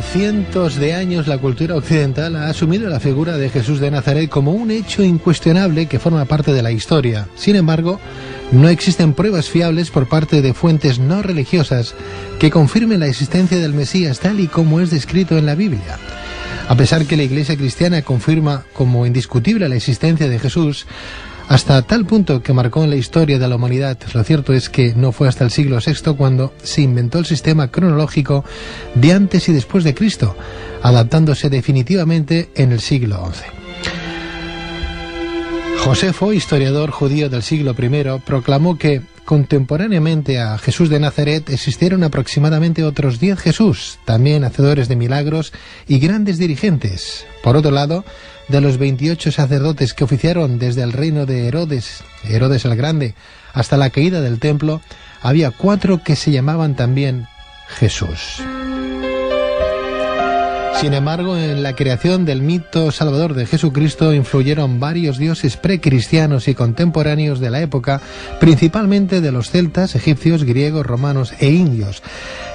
de cientos de años, la cultura occidental ha asumido la figura de Jesús de Nazaret como un hecho incuestionable que forma parte de la historia. Sin embargo, no existen pruebas fiables por parte de fuentes no religiosas que confirmen la existencia del Mesías tal y como es descrito en la Biblia. A pesar que la Iglesia cristiana confirma como indiscutible la existencia de Jesús, hasta tal punto que marcó en la historia de la humanidad, lo cierto es que no fue hasta el siglo VI cuando se inventó el sistema cronológico de antes y después de Cristo, adaptándose definitivamente en el siglo XI. Josefo, historiador judío del siglo I, proclamó que contemporáneamente a Jesús de Nazaret existieron aproximadamente otros 10 Jesús, también hacedores de milagros y grandes dirigentes. Por otro lado, de los 28 sacerdotes que oficiaron desde el reino de Herodes el Grande, hasta la caída del templo, había 4 que se llamaban también Jesús. Sin embargo, en la creación del mito salvador de Jesucristo influyeron varios dioses precristianos y contemporáneos de la época, principalmente de los celtas, egipcios, griegos, romanos e indios.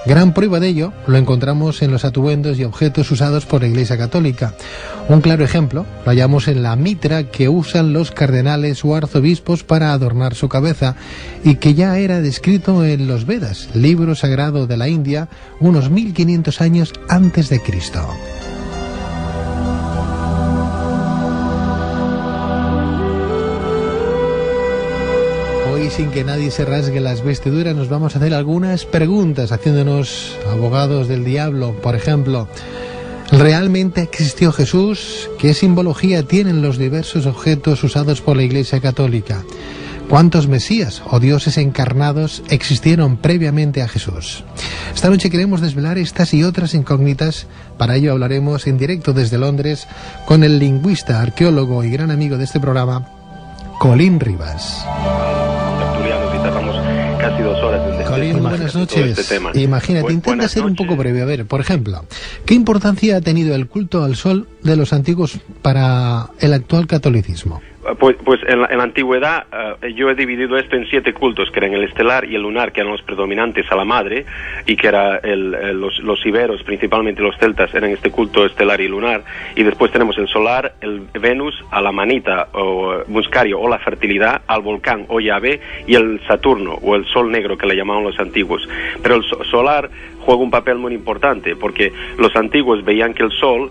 Gran prueba de ello lo encontramos en los atuendos y objetos usados por la Iglesia Católica. Un claro ejemplo lo hallamos en la mitra que usan los cardenales o arzobispos para adornar su cabeza y que ya era descrito en los Vedas, libro sagrado de la India, unos 1500 años antes de Cristo. Hoy, sin que nadie se rasgue las vestiduras, nos vamos a hacer algunas preguntas, haciéndonos abogados del diablo. Por ejemplo, ¿realmente existió Jesús? ¿Qué simbología tienen los diversos objetos usados por la Iglesia Católica? ¿Cuántos mesías o dioses encarnados existieron previamente a Jesús? Esta noche queremos desvelar estas y otras incógnitas. Para ello hablaremos en directo desde Londres con el lingüista, arqueólogo y gran amigo de este programa, Colin Rivas. Casi 2 horas de Colin, buenas noches. Este tema. Imagínate, intenta ser un poco breve. A ver, por ejemplo, ¿qué importancia ha tenido el culto al sol de los antiguos para el actual catolicismo? Pues en la antigüedad yo he dividido esto en 7 cultos, que eran el estelar y el lunar, que eran los predominantes a la madre, y que era los iberos, principalmente los celtas, eran este culto estelar y lunar, y después tenemos el solar, el Venus, a la manita o muscario o la fertilidad, al volcán o Yahvé, y el Saturno o el sol negro que le llamaban los antiguos. Pero el solar juega un papel muy importante, porque los antiguos veían que el sol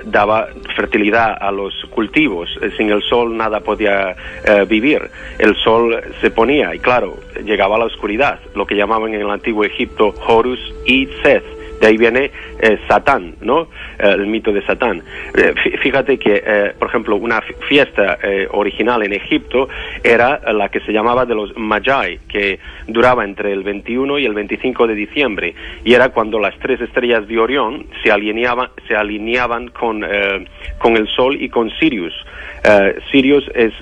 daba fertilidad a los cultivos. Sin el sol nada podía vivir. El sol se ponía y claro, llegaba a la oscuridad, lo que llamaban en el antiguo Egipto Horus y Seth. De ahí viene Satán, ¿no? El mito de Satán. Fíjate que, por ejemplo, una fiesta original en Egipto era la que se llamaba de los Magi, que duraba entre el 21 y el 25 de diciembre, y era cuando las 3 estrellas de Orión se alineaban con el Sol y con Sirius. Sirius es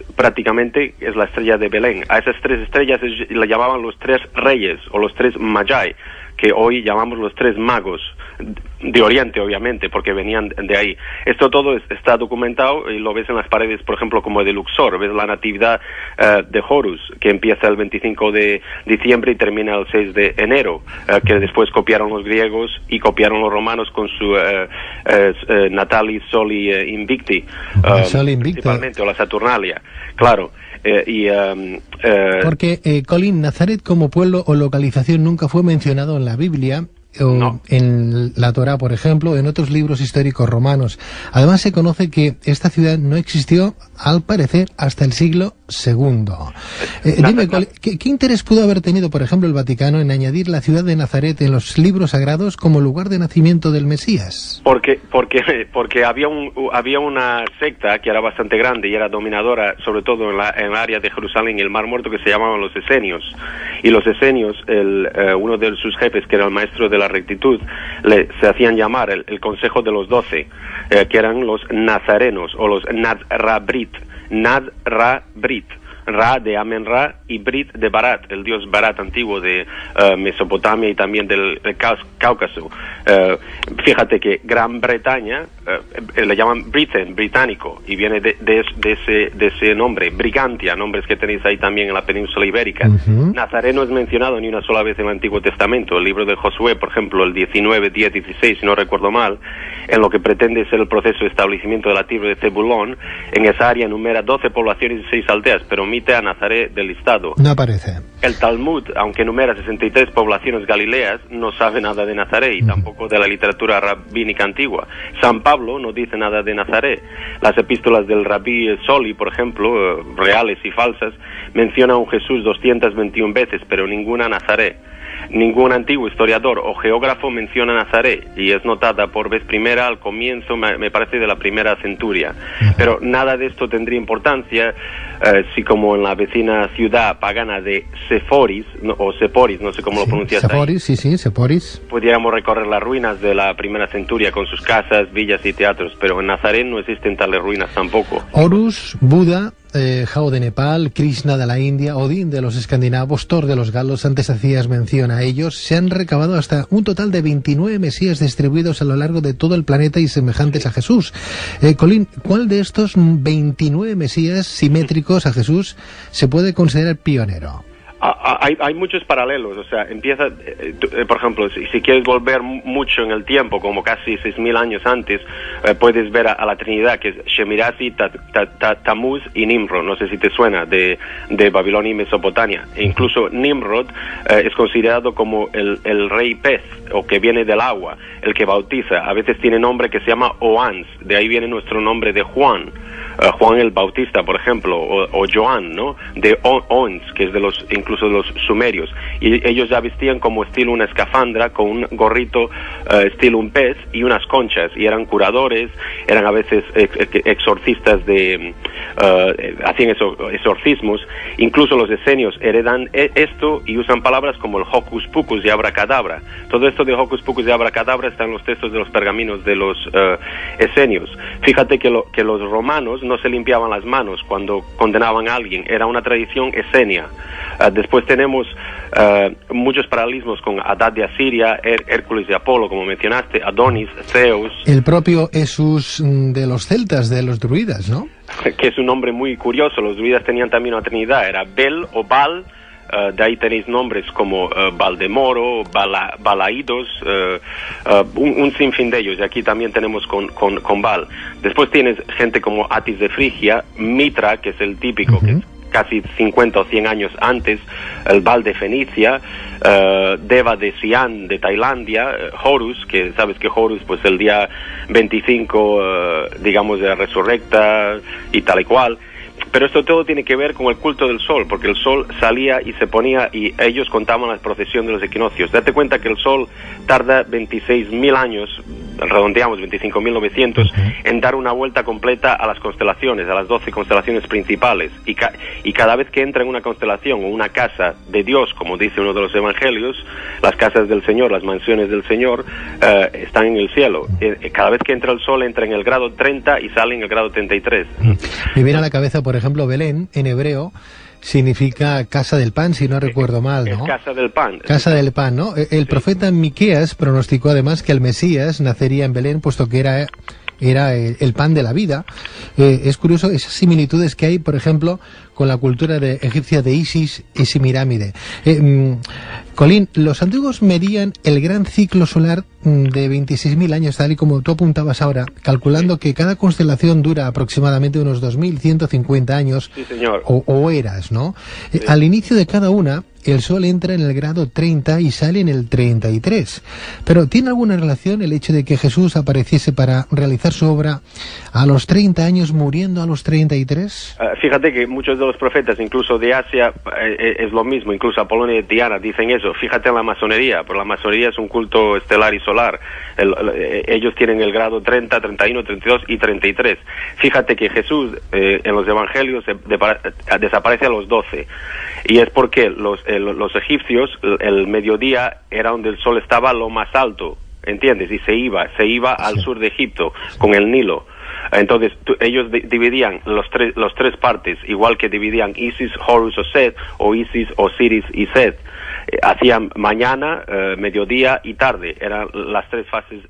la estrella de Belén. A esas 3 estrellas le llamaban los 3 reyes o los 3 Magi, que hoy llamamos los 3 magos de Oriente, obviamente, porque venían de ahí. Esto todo está documentado y lo ves en las paredes, por ejemplo, como de Luxor. Ves la natividad de Horus, que empieza el 25 de diciembre y termina el 6 de enero, que después copiaron los griegos y copiaron los romanos con su Natalis Soli Invicti, principalmente, o la Saturnalia, claro. Porque, Colin, Nazaret como pueblo o localización nunca fue mencionado en la Biblia, o no. En la Torá, por ejemplo, en otros libros históricos romanos. Además, se conoce que esta ciudad no existió, al parecer, hasta el siglo II. Dime, ¿qué interés pudo haber tenido, por ejemplo, el Vaticano en añadir la ciudad de Nazaret en los libros sagrados como lugar de nacimiento del Mesías? Porque había una secta que era bastante grande y era dominadora, sobre todo en el área de Jerusalén y el Mar Muerto, que se llamaban los esenios. Y los esenios, uno de sus jefes, que era el maestro de la rectitud, se hacían llamar el Consejo de los 12, que eran los nazarenos o los Nadrabrit, Ra de Amen-Ra y Brit de Barat, el dios Barat antiguo de Mesopotamia y también del Cáucaso. Fíjate que Gran Bretaña le llaman Britain, británico, y viene de ese nombre, Brigantia, nombres que tenéis ahí también en la península ibérica. Nazaret no es mencionado ni una sola vez en el Antiguo Testamento. El libro de Josué, por ejemplo, el 19, 10, 16, si no recuerdo mal, en lo que pretende ser el proceso de establecimiento de la tribu de Zebulón, en esa área enumera 12 poblaciones y 6 aldeas, pero omite a Nazaret del listado. No aparece. El Talmud, aunque enumera 63 poblaciones galileas, no sabe nada de Nazaret y tampoco de la literatura rabínica antigua. San Pablo no dice nada de Nazaret. Las epístolas del Rabí Soli, por ejemplo, reales y falsas, mencionan a un Jesús 221 veces, pero ninguna a Nazaret. Ningún antiguo historiador o geógrafo menciona Nazaret, y es notada por vez primera al comienzo, me parece, de la primera centuria. Pero nada de esto tendría importancia si, como en la vecina ciudad pagana de Seforis, o Seporis, no sé cómo lo pronuncias. Seporis, ahí. Sí, Seporis. Pudiéramos recorrer las ruinas de la primera centuria con sus casas, villas y teatros, pero en Nazaret no existen tales ruinas tampoco. Horus, Buda, Jao de Nepal, Krishna de la India, Odín de los escandinavos, Thor de los galos, antes hacías mención a ellos, se han recabado hasta un total de 29 mesías distribuidos a lo largo de todo el planeta y semejantes a Jesús. Colín, ¿cuál de estos 29 mesías simétricos a Jesús se puede considerar pionero? Hay muchos paralelos, o sea, empieza, por ejemplo, si quieres volver mucho en el tiempo, como casi 6.000 años antes, puedes ver a la Trinidad, que es Shemirasi, Tammuz y Nimrod. No sé si te suena, de Babilonia y Mesopotamia. E incluso Nimrod es considerado como el rey pez, o que viene del agua, el que bautiza. A veces tiene nombre que se llama Oans, de ahí viene nuestro nombre de Juan. Juan el Bautista, por ejemplo, o Joan, ¿no? De Ons, que es incluso de los sumerios. Y ellos ya vestían como estilo una escafandra, con un gorrito estilo un pez y unas conchas, y eran curadores, eran a veces exorcistas hacían exorcismos. Incluso los esenios heredan esto y usan palabras como el hocus pocus y abracadabra. Todo esto de hocus pocus y abracadabra está en los textos de los pergaminos de los esenios. Fíjate que los romanos no se limpiaban las manos cuando condenaban a alguien, era una tradición esenia. Después tenemos muchos paralelismos con Hadad de Asiria, Hércules de Apolo, como mencionaste, Adonis, Zeus. El propio Jesús de los celtas, de los druidas, ¿no? Que es un nombre muy curioso. Los druidas tenían también una trinidad, era Bel o Baal. De ahí tenéis nombres como Valdemoro, Balaidos, un sinfín de ellos, y aquí también tenemos con Baal. Después tienes gente como Atis de Frigia, Mitra, que es el típico, que es casi 50 o 100 años antes, el Baal de Fenicia, Deva de Siam de Tailandia, Horus, que sabes que Horus, pues el día 25, digamos, resurrecta y tal y cual. Pero esto todo tiene que ver con el culto del sol, porque el sol salía y se ponía, y ellos contaban la procesión de los equinoccios. Date cuenta que el sol tarda 26.000 años, redondeamos 25.900, en dar una vuelta completa a las constelaciones, a las 12 constelaciones principales. Y cada vez que entra en una constelación o una casa de Dios, como dice uno de los evangelios, las casas del Señor, las mansiones del Señor, están en el cielo. Cada vez que entra el sol, entra en el grado 30 y sale en el grado 33. Me viene a la cabeza, por ejemplo, Belén, en hebreo, significa casa del pan, si no recuerdo mal, ¿no? Es casa del pan. Casa del pan, ¿no? El profeta Miqueas pronosticó además que el Mesías nacería en Belén, puesto que era el pan de la vida. Es curioso esas similitudes que hay, por ejemplo, con la cultura egipcia de Isis y Semirámide. Colín, los antiguos medían el gran ciclo solar de 26.000 años, tal y como tú apuntabas ahora, calculando que cada constelación dura aproximadamente unos 2.150 años. Sí, señor. O eras, ¿no? Sí. Al inicio de cada una, el Sol entra en el grado 30 y sale en el 33. Pero ¿tiene alguna relación el hecho de que Jesús apareciese para realizar su obra a los 30 años, muriendo a los 33? Fíjate que muchos de los profetas, incluso de Asia, es lo mismo, incluso Apolonio y Diana dicen eso. Fíjate en la masonería, pero la masonería es un culto estelar y solar. Ellos tienen el grado 30, 31, 32 y 33. Fíjate que Jesús en los evangelios desaparece a los 12. Y es porque los egipcios, el mediodía era donde el sol estaba lo más alto, ¿entiendes? Y se iba al sur de Egipto con el Nilo. Entonces ellos dividían los tres partes, igual que dividían Isis, Horus o Set, o Isis, Osiris y Set. Hacían mañana, mediodía y tarde. Eran las tres fases.